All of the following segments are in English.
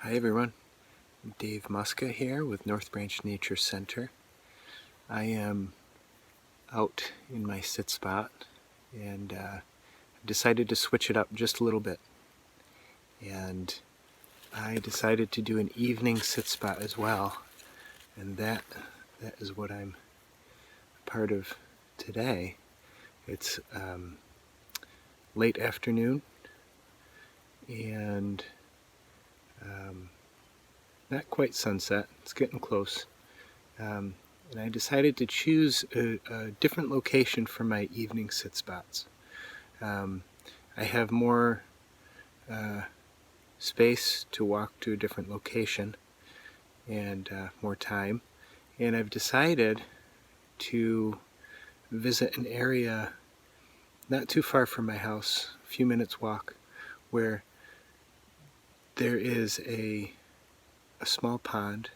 Hi everyone, Dave Muska here with North Branch Nature Center. I am out in my sit spot and decided to switch it up just a little bit. And I decided to do an evening sit spot as well, and that is what I'm part of today. It's late afternoon and not quite sunset, it's getting close. And I decided to choose a different location for my evening sit spots. I have more space to walk to a different location and more time, and I've decided to visit an area not too far from my house, a few minutes walk, where there is a small pond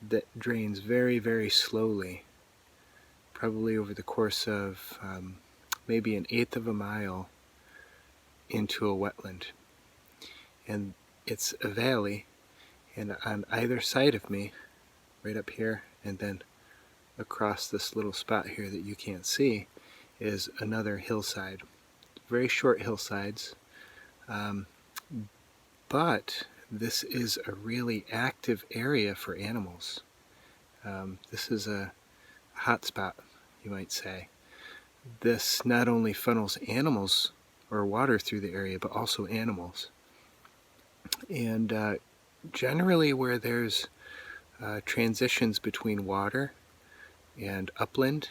that drains very, very slowly, probably over the course of maybe 1/8 of a mile into a wetland. And it's a valley, and on either side of me, right up here, and then across this little spot here that you can't see, is another hillside. Very short hillsides, but this is a really active area for animals. This is a hot spot, you might say. This not only funnels animals or water through the area, but also animals. And generally where there's transitions between water and upland,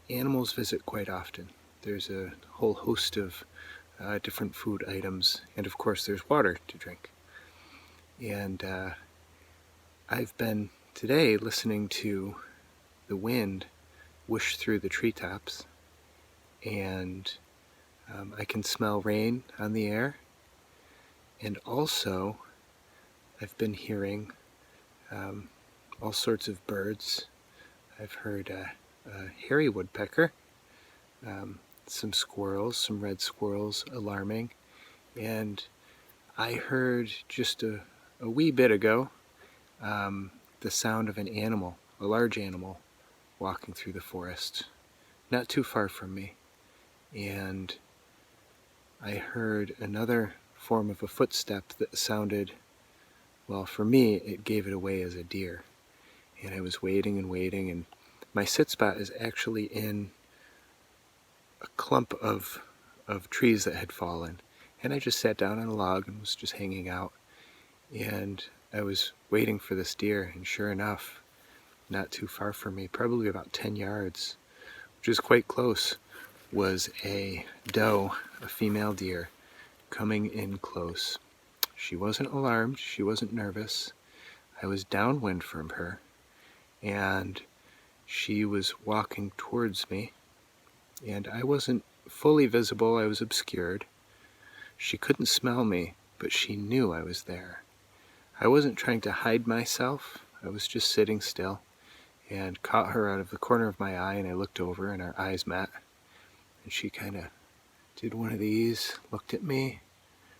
animals visit quite often. There's a whole host of different food items, and of course there's water to drink. And I've been today listening to the wind whoosh through the treetops, and I can smell rain on the air. And also I've been hearing all sorts of birds. I've heard a hairy woodpecker, some squirrels, some red squirrels alarming, and I heard just a wee bit ago the sound of an animal, a large animal, walking through the forest, not too far from me. And I heard another form of a footstep that sounded, well, for me, it gave it away as a deer. And I was waiting and waiting, and my sit spot is actually in a clump of trees that had fallen. And I just sat down on a log and was just hanging out. And I was waiting for this deer, and sure enough, not too far from me, probably about 10 yards, which is quite close, was a doe, a female deer, coming in close. She wasn't alarmed, she wasn't nervous. I was downwind from her, and she was walking towards me, and I wasn't fully visible, I was obscured. She couldn't smell me, but she knew I was there. I wasn't trying to hide myself, I was just sitting still, and caught her out of the corner of my eye, and I looked over and our eyes met, and she kind of did one of these, looked at me,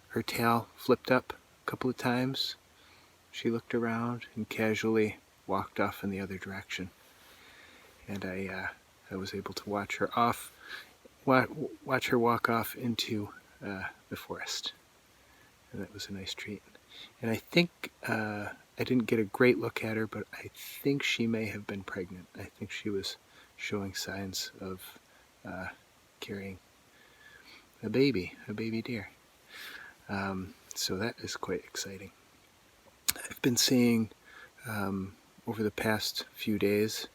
her tail flipped up a couple of times, she looked around and casually walked off in the other direction. And I was able to watch her walk off into the forest, and that was a nice treat. And I think I didn't get a great look at her, but I think she may have been pregnant. I think she was showing signs of carrying a baby deer. So that is quite exciting. I've been seeing over the past few days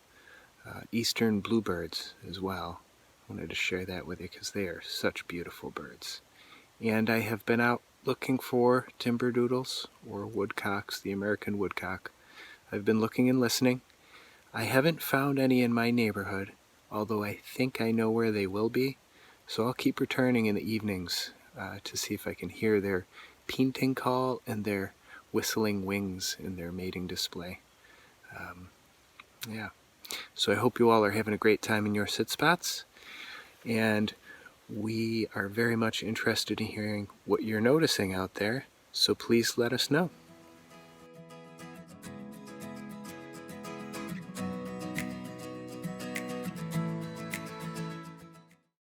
eastern bluebirds as well. I wanted to share that with you because they are such beautiful birds. And I have been out looking for timberdoodles or woodcocks, the American woodcock. I've been looking and listening. I haven't found any in my neighborhood, although I think I know where they will be. So I'll keep returning in the evenings to see if I can hear their painting call and their whistling wings in their mating display. Yeah. So I hope you all are having a great time in your sit spots, and we are very much interested in hearing what you're noticing out there. So please let us know.